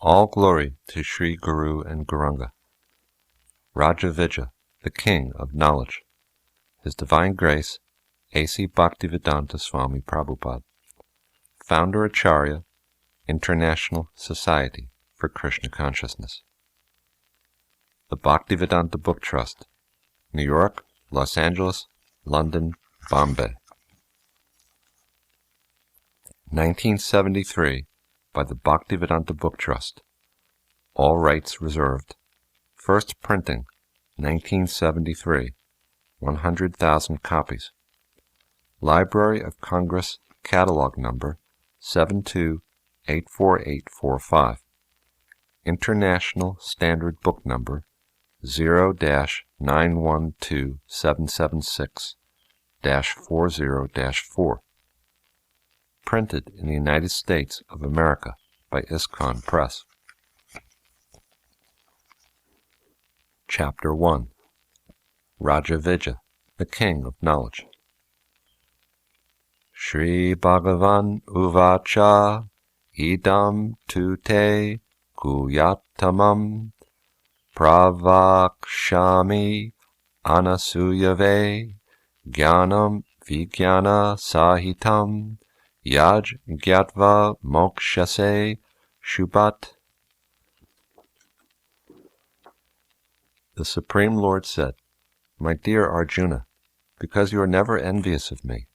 All glory to Sri Guru and Gauranga, Rāja-Vidyā, the King of Knowledge, His Divine Grace, A.C. Bhaktivedanta Swami Prabhupada, Founder Acharya, International Society for Krishna Consciousness. The Bhaktivedanta Book Trust, New York, Los Angeles, London, Bombay. 1973, by the Bhaktivedanta Book Trust. All rights reserved. First printing, 1973, 100,000 copies. Library of Congress Catalog Number 72-84845. International Standard Book Number 0-912776-40-4. Printed in the United States of America by ISKCON Press. Chapter 1. Rāja-Vidyā, the King of Knowledge. Shri Bhagavan Uvacha Idam tu te Guyatamam Pravakshami Anasuyave Jnanam Vijnana Sahitam Yaj Gyatva Mokshase Shubat. The Supreme Lord said, My dear Arjuna, because you are never envious of me,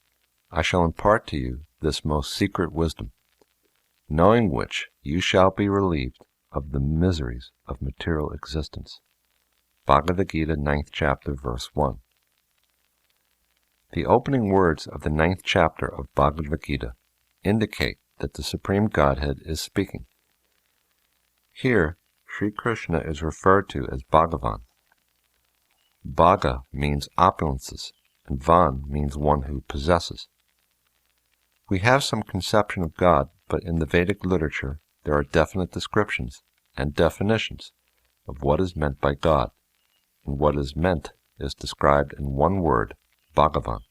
I shall impart to you this most secret wisdom, knowing which you shall be relieved of the miseries of material existence. Bhagavad Gita, 9th chapter, verse 1. The opening words of the 9th chapter of Bhagavad Gita indicate that the Supreme Godhead is speaking. Here, Sri Krishna is referred to as Bhagavan. Bhaga means opulences, and Van means one who possesses. We have some conception of God, but in the Vedic literature there are definite descriptions and definitions of what is meant by God, and what is meant is described in one word, Bhagavan.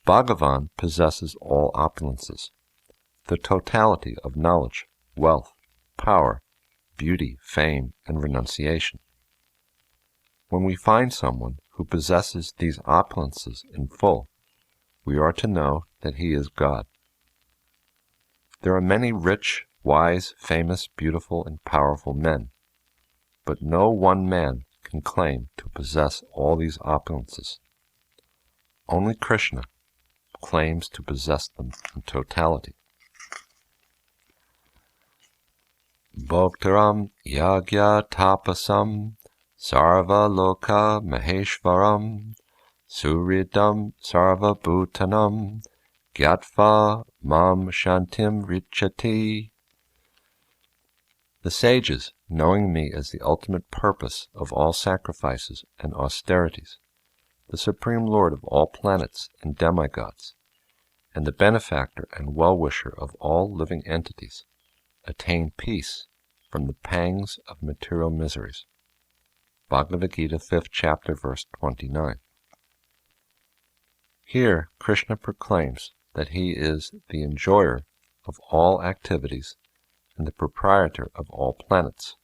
Bhagavan possesses all opulences, the totality of knowledge, wealth, power, beauty, fame, and renunciation. When we find someone who possesses these opulences in full, we are to know that he is God. There are many rich, wise, famous, beautiful, and powerful men, but no one man can claim to possess all these opulences. Only Krishna claims to possess them in totality. Bhoktaram yagya tapasam sarva loka maheshvaram suridam sarva bhutanam gyatva mam shantim richati. The sages, knowing me as the ultimate purpose of all sacrifices and austerities, the Supreme Lord of all planets and demigods, and the benefactor and well-wisher of all living entities, attain peace from the pangs of material miseries. Bhagavad Gita, 5th chapter, verse 29. Here, Krishna proclaims that he is the enjoyer of all activities and the proprietor of all planets.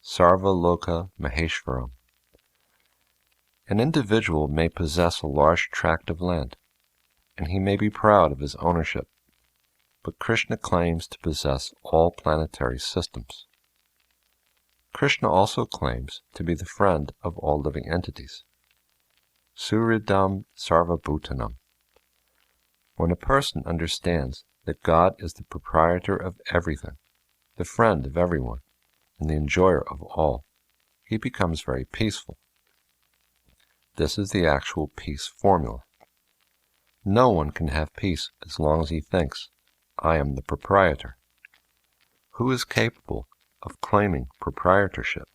Sarva Loka Maheshvaram. An individual may possess a large tract of land, and he may be proud of his ownership, but Krishna claims to possess all planetary systems. Krishna also claims to be the friend of all living entities. Suridam Sarvabhutanam. When a person understands that God is the proprietor of everything, the friend of everyone, and the enjoyer of all, he becomes very peaceful. This is the actual peace formula. No one can have peace as long as he thinks, I am the proprietor. Who is capable of claiming proprietorship?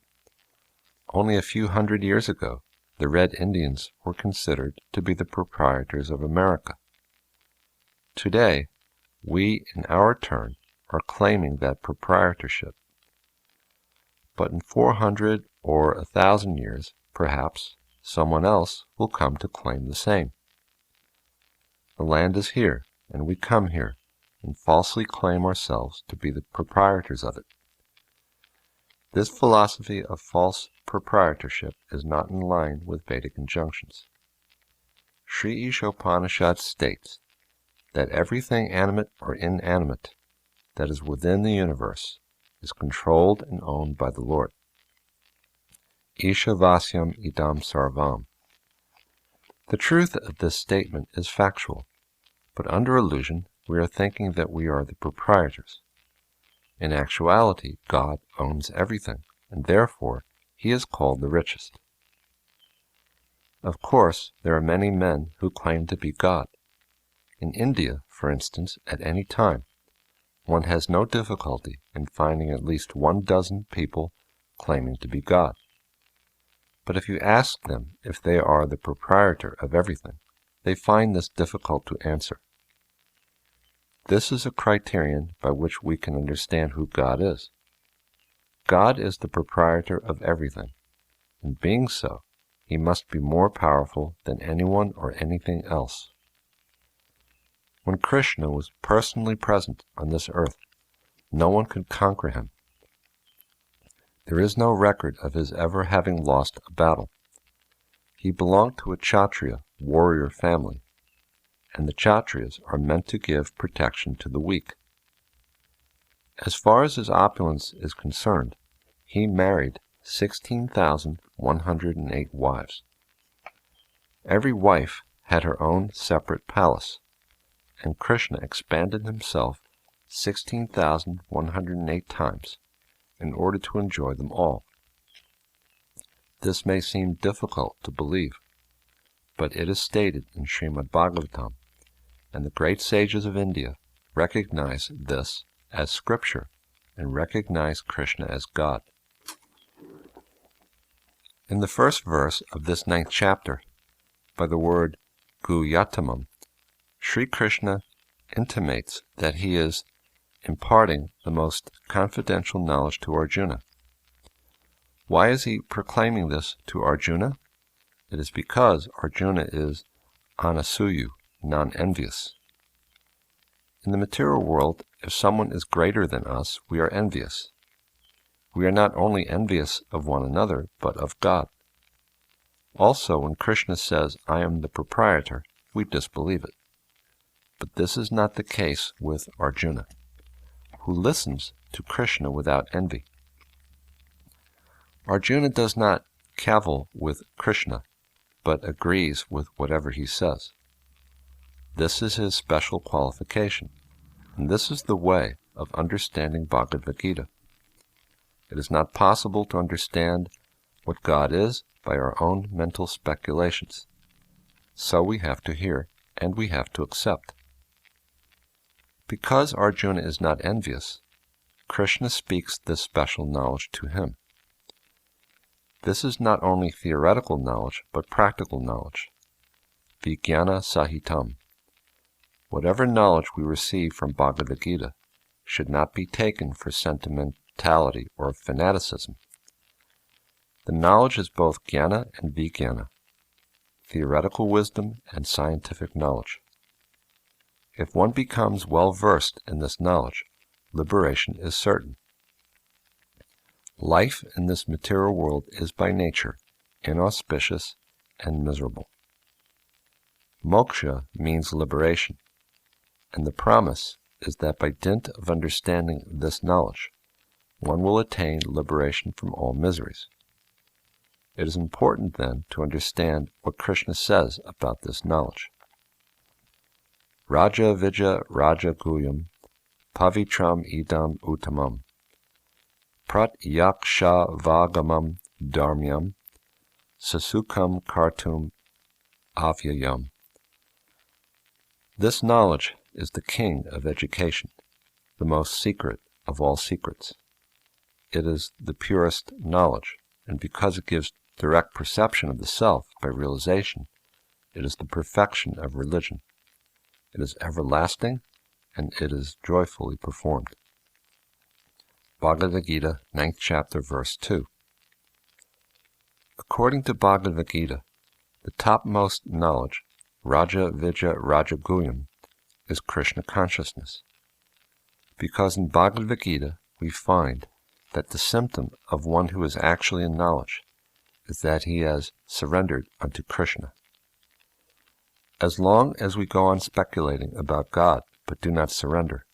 Only a few hundred years ago, the Red Indians were considered to be the proprietors of America. Today, we, in our turn, are claiming that proprietorship. But in 400 or 1,000 years, perhaps, someone else will come to claim the same. The land is here, and we come here, and falsely claim ourselves to be the proprietors of it. This philosophy of false proprietorship is not in line with Vedic injunctions. Sri Ishopanishad states that everything animate or inanimate that is within the universe is controlled and owned by the Lord. Ishavasyam idam sarvam. The truth of this statement is factual, but under illusion we are thinking that we are the proprietors. In actuality, God owns everything, and therefore He is called the richest. Of course, there are many men who claim to be God. In India, for instance, at any time, one has no difficulty in finding at least 12 people claiming to be God. But if you ask them if they are the proprietor of everything, they find this difficult to answer. This is a criterion by which we can understand who God is. God is the proprietor of everything, and being so, He must be more powerful than anyone or anything else. When Krishna was personally present on this earth, no one could conquer Him. There is no record of His ever having lost a battle. He belonged to a Kshatriya, warrior family, and the Kshatriyas are meant to give protection to the weak. As far as His opulence is concerned, He married 16,108 wives. Every wife had her own separate palace, and Krishna expanded Himself 16,108 times in order to enjoy them all. This may seem difficult to believe, but it is stated in Srimad Bhagavatam, and the great sages of India recognize this as scripture and recognize Krishna as God. In the first verse of this 9th chapter, by the word Guyatamam, Sri Krishna intimates that He is imparting the most confidential knowledge to Arjuna. Why is He proclaiming this to Arjuna? It is because Arjuna is anasuyu, non-envious. In the material world, if someone is greater than us, we are envious. We are not only envious of one another, but of God. Also, when Krishna says, "I am the proprietor," we disbelieve it. But this is not the case with Arjuna, who listens to Krishna without envy. Arjuna does not cavil with Krishna, but agrees with whatever he says. This is his special qualification, and this is the way of understanding Bhagavad Gita. It is not possible to understand what God is by our own mental speculations. So we have to hear, and we have to accept. Because Arjuna is not envious, Krishna speaks this special knowledge to him. This is not only theoretical knowledge, but practical knowledge. Vijnana Sahitam. Whatever knowledge we receive from Bhagavad Gita should not be taken for sentimentality or fanaticism. The knowledge is both jnana and vijnana, theoretical wisdom and scientific knowledge. If one becomes well versed in this knowledge, liberation is certain. Life in this material world is by nature inauspicious and miserable. Moksha means liberation, and the promise is that by dint of understanding this knowledge, one will attain liberation from all miseries. It is important then to understand what Krishna says about this knowledge. Rāja-Vidyā Rāja-Guhyam Pavitram idam uttamam Pratyaksha-vagamam dharmyam Sasukham kartum avyayam. This knowledge is the king of education, the most secret of all secrets. It is the purest knowledge, and because it gives direct perception of the self by realization, it is the perfection of religion. It is everlasting, and it is joyfully performed. Bhagavad Gita, 9th chapter, verse 2. According to Bhagavad Gita, the topmost knowledge, Rāja-Vidyā Rāja-Guhyam, is Krishna consciousness. Because in Bhagavad-Gītā we find that the symptom of one who is actually in knowledge is that he has surrendered unto Krishna. As long as we go on speculating about God but do not surrender,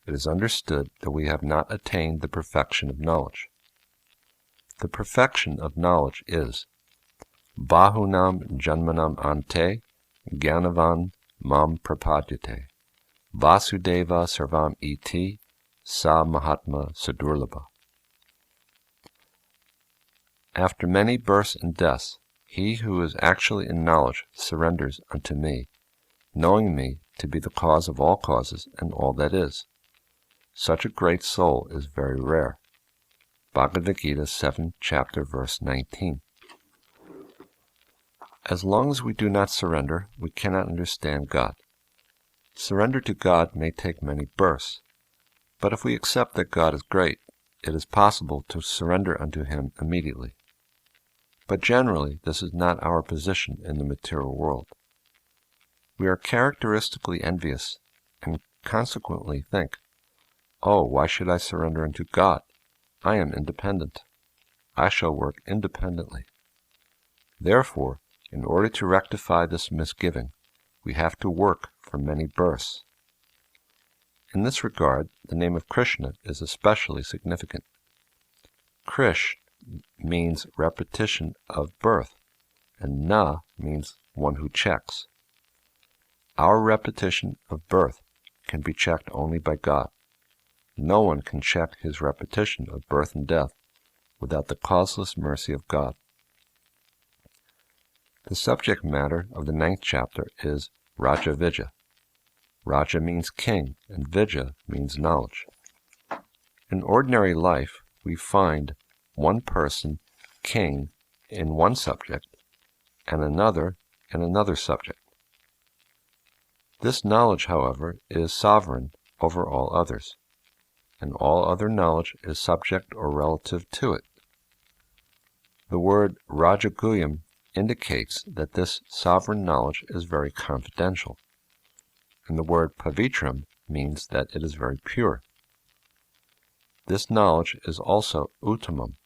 it is understood that we have not attained the perfection of knowledge. The perfection of knowledge is Bahunam Janmanam Ante Gyanavan Mam Prapadyate Vasudeva Sarvam Iti Sa Mahatma Sadurlabha. After many births and deaths, he who is actually in knowledge surrenders unto me, knowing me to be the cause of all causes and all that is. Such a great soul is very rare. Bhagavad-Gītā 7th chapter verse 19. As long as we do not surrender, we cannot understand God. Surrender to God may take many births, but if we accept that God is great, it is possible to surrender unto Him immediately. But generally, this is not our position in the material world. We are characteristically envious and consequently think, "Oh, why should I surrender unto God? I am independent. I shall work independently." Therefore, in order to rectify this misgiving, we have to work for many births. In this regard, the name of Krishna is especially significant. Krish means repetition of birth, and Na means one who checks. Our repetition of birth can be checked only by God. No one can check his repetition of birth and death without the causeless mercy of God. The subject matter of the 9th chapter is Rāja-Vidyā. Raja means king, and Vidya means knowledge. In ordinary life, we find one person king in one subject, and another in another subject. This knowledge, however, is sovereign over all others, and all other knowledge is subject or relative to it. The word Rāja-Guhyam indicates that this sovereign knowledge is very confidential, and the word Pavitram means that it is very pure. This knowledge is also Uttamam.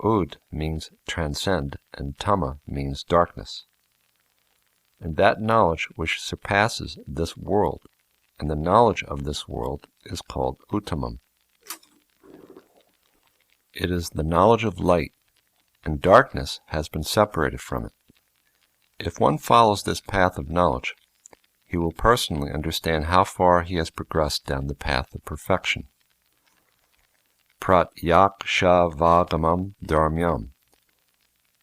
Ud means transcend, and Tama means darkness. And that knowledge which surpasses this world, and the knowledge of this world, is called Uttamam. It is the knowledge of light, and darkness has been separated from it. If one follows this path of knowledge, he will personally understand how far he has progressed down the path of perfection. Pratyakshavagamam dharmyam.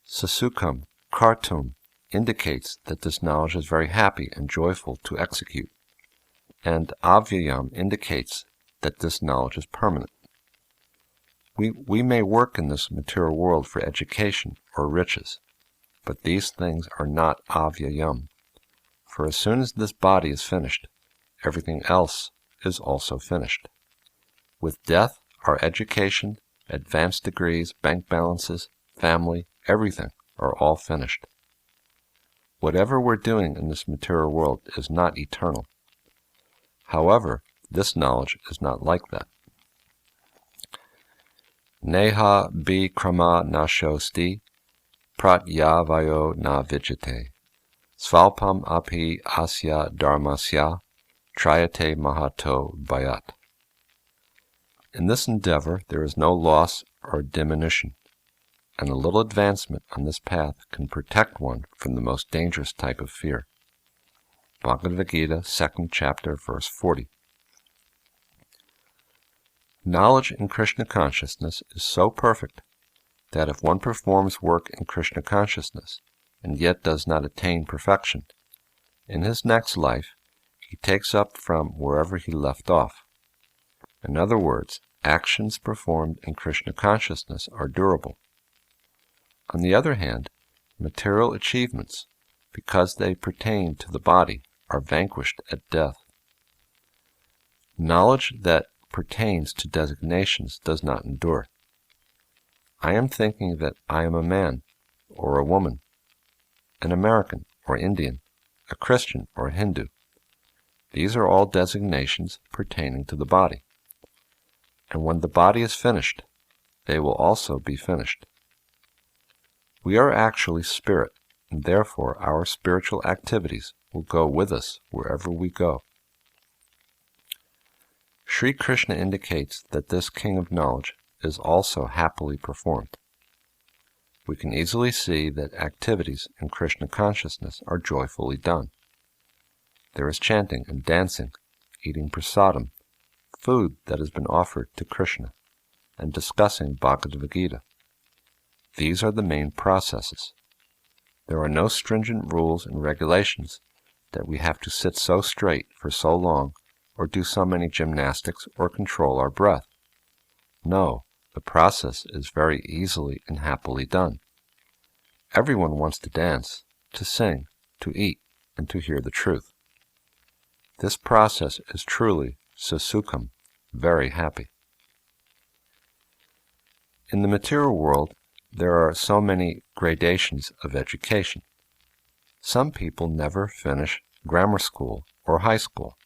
Sasukam, Kartum, indicates that this knowledge is very happy and joyful to execute, and Avyayam indicates that this knowledge is permanent. We may work in this material world for education or riches, but these things are not Avyayam, for as soon as this body is finished, everything else is also finished. With death, our education, advanced degrees, bank balances, family, everything are all finished. Whatever we're doing in this material world is not eternal. However, this knowledge is not like that. Neha bi krama nashosti pratyavayo na vijate svalpam api asya dharmasya trayate mahato bhayat. In this endeavor there is no loss or diminution, and a little advancement on this path can protect one from the most dangerous type of fear. Bhagavad-Gītā 2nd chapter verse 40. Knowledge in Krishna consciousness is so perfect that if one performs work in Krishna consciousness and yet does not attain perfection, in his next life he takes up from wherever he left off. In other words, actions performed in Krishna consciousness are durable. On the other hand, material achievements, because they pertain to the body, are vanquished at death. Knowledge that pertains to designations does not endure. I am thinking that I am a man or a woman, an American or Indian, a Christian or a Hindu. These are all designations pertaining to the body. And when the body is finished, they will also be finished. We are actually spirit, and therefore our spiritual activities will go with us wherever we go. Sri Krishna indicates that this king of knowledge is also happily performed. We can easily see that activities in Krishna consciousness are joyfully done. There is chanting and dancing, eating prasadam, food that has been offered to Krishna, and discussing Bhagavad-Gita. These are the main processes. There are no stringent rules and regulations that we have to sit so straight for so long, or do so many gymnastics, or control our breath. No, the process is very easily and happily done. Everyone wants to dance, to sing, to eat, and to hear the truth. This process is truly susukham, very happy. In the material world, there are so many gradations of education. Some people never finish grammar school or high school,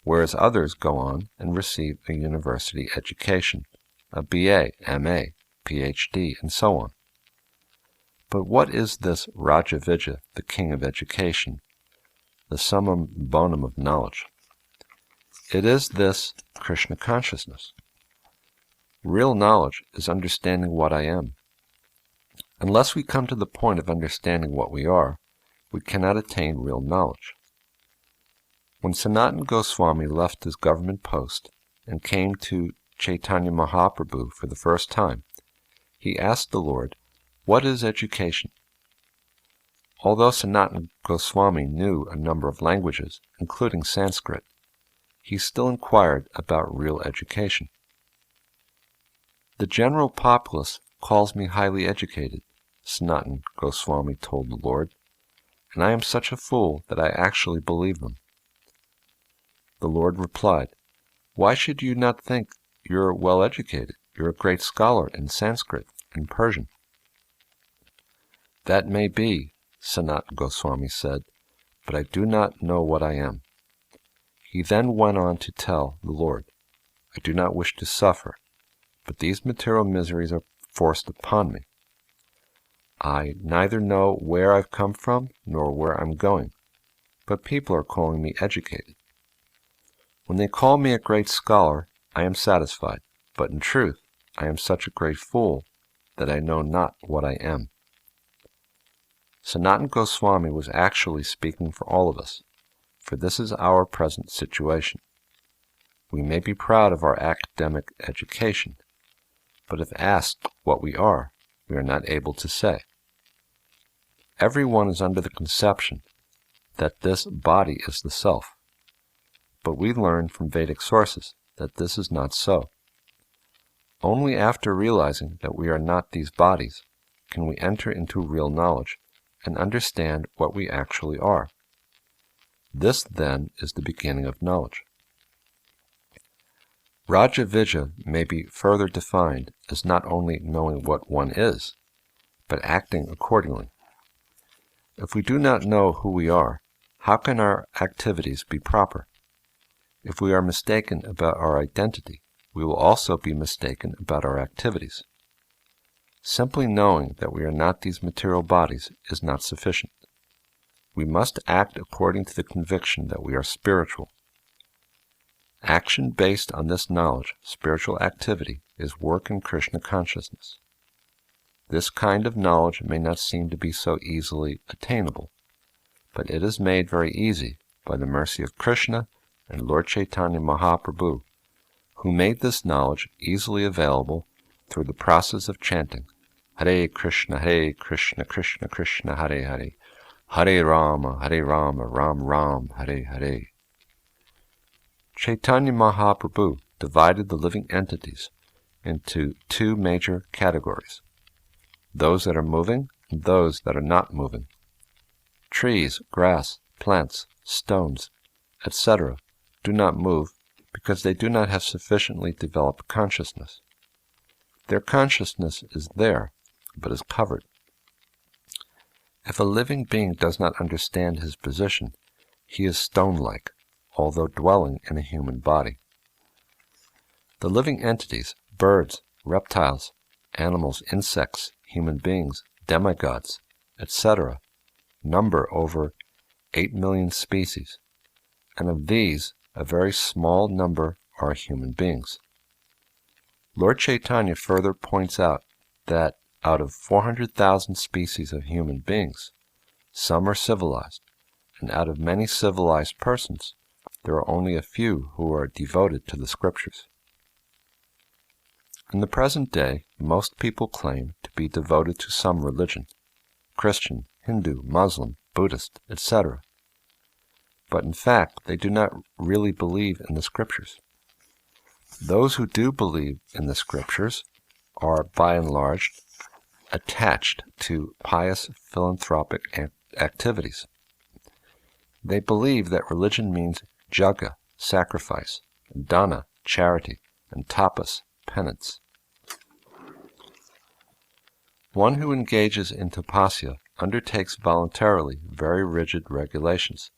whereas others go on and receive a university education, a BA, MA, PhD, and so on. But what is this Rāja-Vidyā, the king of education, the summum bonum of knowledge? It is this Krishna consciousness. Real knowledge is understanding what I am. Unless we come to the point of understanding what we are, we cannot attain real knowledge. When Sanatana Goswami left his government post and came to Chaitanya Mahaprabhu for the first time, he asked the Lord, "What is education?" Although Sanatana Goswami knew a number of languages, including Sanskrit, he still inquired about real education. "The general populace calls me highly educated," Sanatana Goswami told the Lord, "and I am such a fool that I actually believe them." The Lord replied, "Why should you not think you're well educated? You're a great scholar in Sanskrit and Persian." "That may be," Sanatana Goswami said, "but I do not know what I am." He then went on to tell the Lord, "I do not wish to suffer, but these material miseries are forced upon me. I neither know where I've come from nor where I'm going, but people are calling me educated. When they call me a great scholar, I am satisfied, but in truth, I am such a great fool that I know not what I am." Sanatana Goswami was actually speaking for all of us, for this is our present situation. We may be proud of our academic education, but if asked what we are not able to say. Everyone is under the conception that this body is the self, but we learn from Vedic sources that this is not so. Only after realizing that we are not these bodies can we enter into real knowledge and understand what we actually are. This, then, is the beginning of knowledge. Rāja-Vidyā may be further defined as not only knowing what one is, but acting accordingly. If we do not know who we are, how can our activities be proper? If we are mistaken about our identity, we will also be mistaken about our activities. Simply knowing that we are not these material bodies is not sufficient. We must act according to the conviction that we are spiritual. Action based on this knowledge, spiritual activity, is work in Krishna consciousness. This kind of knowledge may not seem to be so easily attainable, but it is made very easy by the mercy of Krishna and Lord Chaitanya Mahaprabhu, who made this knowledge easily available through the process of chanting Hare Krishna, Krishna Krishna, Hare Hare, Hare Rama, Ram Ram, Hare Hare. Chaitanya Mahaprabhu divided the living entities into two major categories, those that are moving and those that are not moving. Trees, grass, plants, stones, etc. do not move because they do not have sufficiently developed consciousness. Their consciousness is there, but is covered. If a living being does not understand his position, he is stone-like, although dwelling in a human body. The living entities, birds, reptiles, animals, insects, human beings, demigods, etc., number over 8 million species, and of these, a very small number are human beings. Lord Chaitanya further points out that out of 400,000 species of human beings, some are civilized, and out of many civilized persons, there are only a few who are devoted to the scriptures. In the present day, most people claim to be devoted to some religion, Christian, Hindu, Muslim, Buddhist, etc. But in fact, they do not really believe in the scriptures. Those who do believe in the scriptures are, by and large, attached to pious philanthropic activities. They believe that religion means jaga, sacrifice, dana, charity, and tapas, penance. One who engages in tapasya undertakes voluntarily very rigid regulations,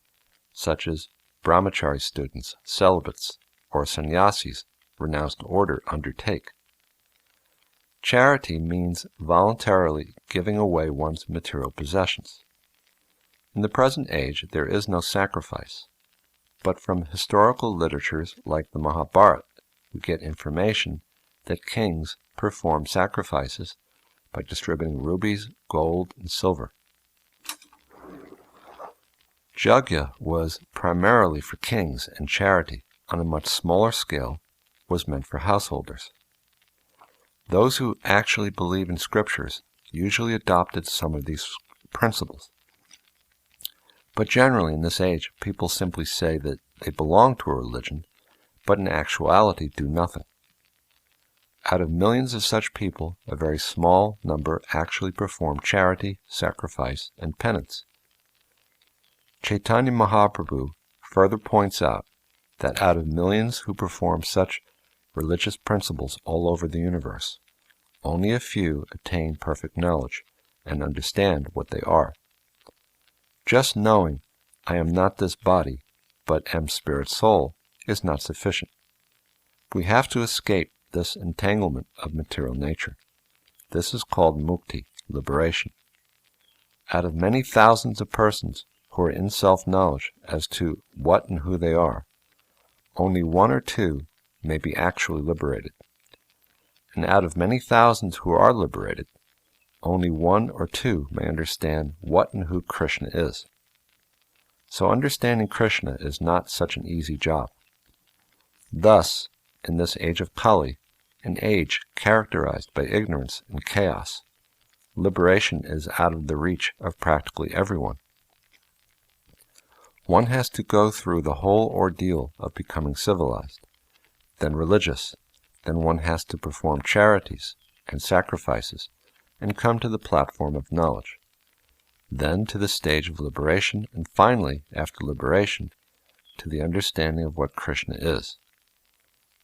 such as brahmachari students, celibates, or sannyasis, renounced order, undertake. Charity means voluntarily giving away one's material possessions. In the present age, there is no sacrifice, but from historical literatures like the Mahabharata, we get information that kings perform sacrifices by distributing rubies, gold, and silver. Yajna was primarily for kings, and charity, on a much smaller scale, was meant for householders. Those who actually believe in scriptures usually adopted some of these principles. But generally in this age, people simply say that they belong to a religion, but in actuality do nothing. Out of millions of such people, a very small number actually perform charity, sacrifice, and penance. Chaitanya Mahaprabhu further points out that out of millions who perform such religious principles all over the universe, only a few attain perfect knowledge and understand what they are. Just knowing, I am not this body, but am spirit soul, is not sufficient. We have to escape this entanglement of material nature. This is called mukti, liberation. Out of many thousands of persons who are in self-knowledge as to what and who they are, only one or two may be actually liberated. And out of many thousands who are liberated, only one or two may understand what and who Krishna is. So understanding Krishna is not such an easy job. Thus, in this age of Kali, an age characterized by ignorance and chaos, liberation is out of the reach of practically everyone. One has to go through the whole ordeal of becoming civilized, then religious, then one has to perform charities and sacrifices and come to the platform of knowledge, then to the stage of liberation, and finally, after liberation, to the understanding of what Krishna is.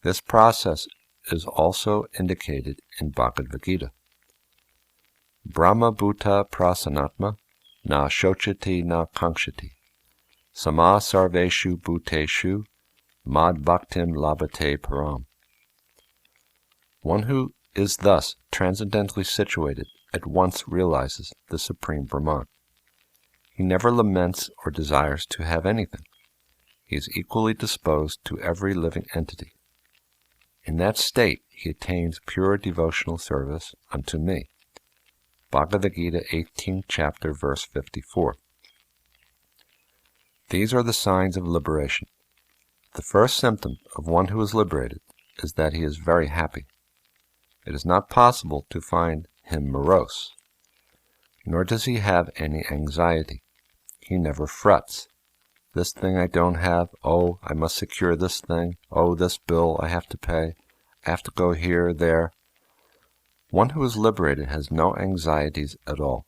This process is also indicated in Bhagavad-Gita. Brahma bhuta prasanatma na shochati na kankshati sama sarveshu bhuteshu mad bhaktim labhate param. One who is thus transcendently situated at once realizes the Supreme Brahman. He never laments or desires to have anything. He is equally disposed to every living entity. In that state, he attains pure devotional service unto me. Bhagavad Gita 18th chapter, verse 54. These are the signs of liberation. The first symptom of one who is liberated is that he is very happy. It is not possible to find him morose, nor does he have any anxiety. He never frets. This thing I don't have, oh, I must secure this thing, oh, this bill I have to pay, I have to go here, there. One who is liberated has no anxieties at all.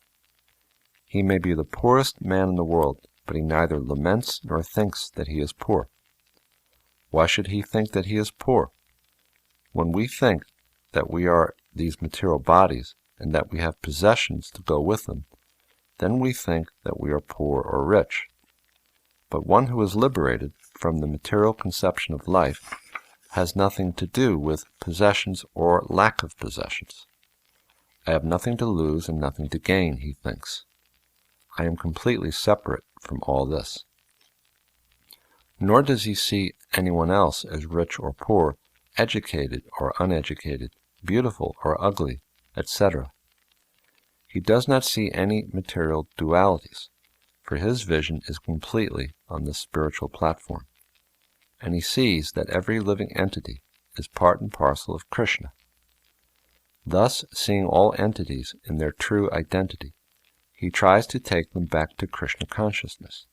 He may be the poorest man in the world, but he neither laments nor thinks that he is poor. Why should he think that he is poor? When we think that we are these material bodies and that we have possessions to go with them, then we think that we are poor or rich. But one who is liberated from the material conception of life has nothing to do with possessions or lack of possessions. I have nothing to lose and nothing to gain, he thinks. I am completely separate from all this. Nor does he see anyone else as rich or poor, educated or uneducated, beautiful or ugly, etc. He does not see any material dualities, for his vision is completely on the spiritual platform, and he sees that every living entity is part and parcel of Krishna. Thus, seeing all entities in their true identity, he tries to take them back to Krishna consciousness.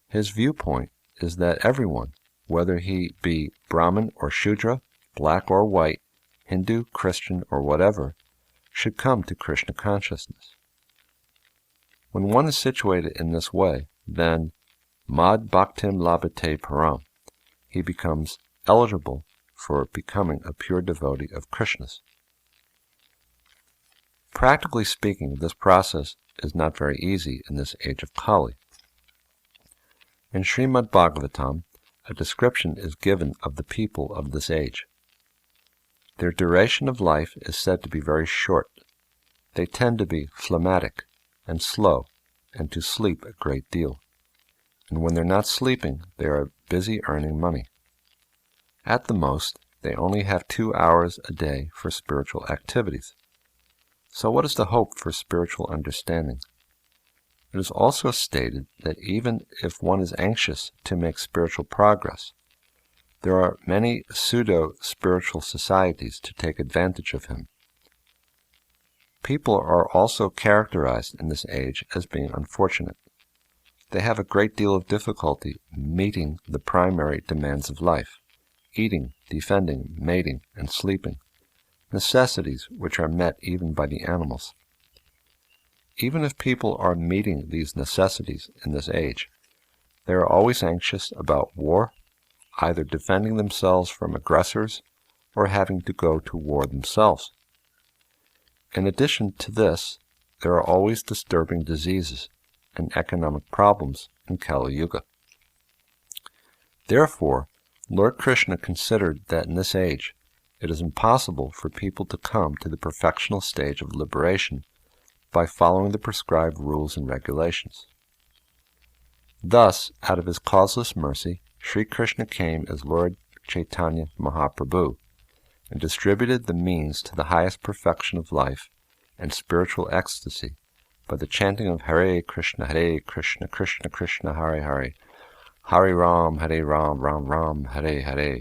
His viewpoint is that everyone, whether he be Brahmin or Shudra, black or white, Hindu, Christian, or whatever, should come to Krishna consciousness. When one is situated in this way, then Mad Bhaktim Labhate Param, he becomes eligible for becoming a pure devotee of Krishna's. Practically speaking, this process is not very easy in this age of Kali. In Srimad Bhagavatam, a description is given of the people of this age. Their duration of life is said to be very short. They tend to be phlegmatic and slow, and to sleep a great deal. And when they're not sleeping, they are busy earning money. At the most, they only have 2 hours a day for spiritual activities. So what is the hope for spiritual understanding? It is also stated that even if one is anxious to make spiritual progress, there are many pseudo-spiritual societies to take advantage of him. People are also characterized in this age as being unfortunate. They have a great deal of difficulty meeting the primary demands of life: eating, defending, mating, and sleeping, necessities which are met even by the animals. Even if people are meeting these necessities in this age, they are always anxious about war, either defending themselves from aggressors or having to go to war themselves. In addition to this, there are always disturbing diseases and economic problems in Kali-yuga. Therefore, Lord Krishna considered that in this age, it is impossible for people to come to the perfectional stage of liberation by following the prescribed rules and regulations. Thus, out of his causeless mercy, Sri Krishna came as Lord Chaitanya Mahaprabhu and distributed the means to the highest perfection of life and spiritual ecstasy by the chanting of Hare Krishna, Krishna Krishna, Hare Hare, Hare Ram, Ram Ram, Hare Hare.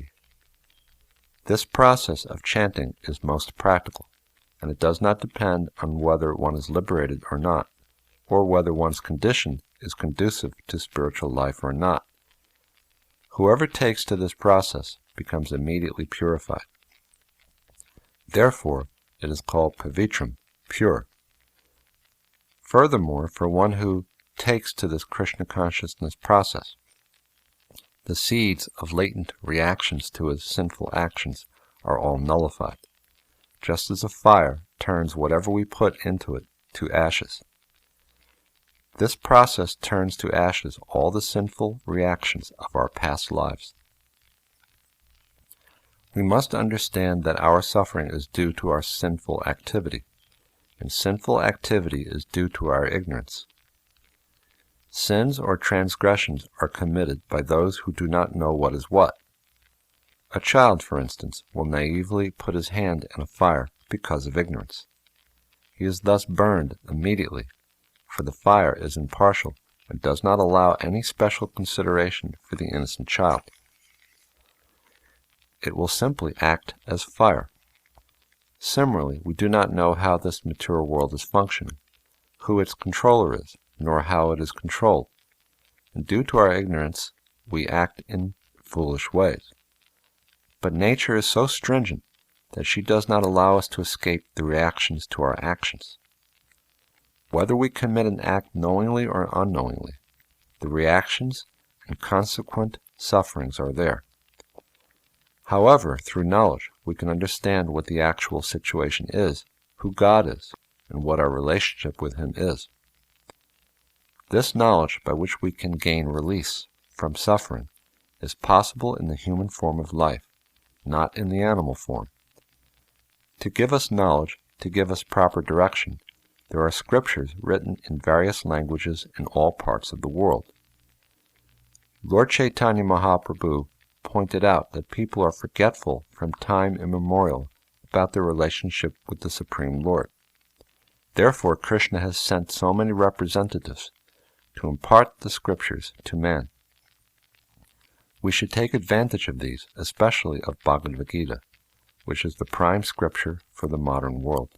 This process of chanting is most practical, and it does not depend on whether one is liberated or not, or whether one's condition is conducive to spiritual life or not. Whoever takes to this process becomes immediately purified. Therefore, it is called pavitram, pure. Furthermore, for one who takes to this Krishna consciousness process, the seeds of latent reactions to his sinful actions are all nullified, just as a fire turns whatever we put into it to ashes. This process turns to ashes all the sinful reactions of our past lives. We must understand that our suffering is due to our sinful activity, and sinful activity is due to our ignorance. Sins or transgressions are committed by those who do not know what is what. A child, for instance, will naively put his hand in a fire because of ignorance. He is thus burned immediately, for the fire is impartial and does not allow any special consideration for the innocent child. It will simply act as fire. Similarly, we do not know how this material world is functioning, who its controller is, nor how it is controlled, and due to our ignorance, we act in foolish ways. But nature is so stringent that she does not allow us to escape the reactions to our actions. Whether we commit an act knowingly or unknowingly, the reactions and consequent sufferings are there. However, through knowledge, we can understand what the actual situation is, who God is, and what our relationship with Him is. This knowledge by which we can gain release from suffering is possible in the human form of life, not in the animal form. To give us knowledge, to give us proper direction, there are scriptures written in various languages in all parts of the world. Lord Chaitanya Mahaprabhu pointed out that people are forgetful from time immemorial about their relationship with the Supreme Lord. Therefore Krishna has sent so many representatives to impart the scriptures to man. We should take advantage of these, especially of Bhagavad Gita, which is the prime scripture for the modern world.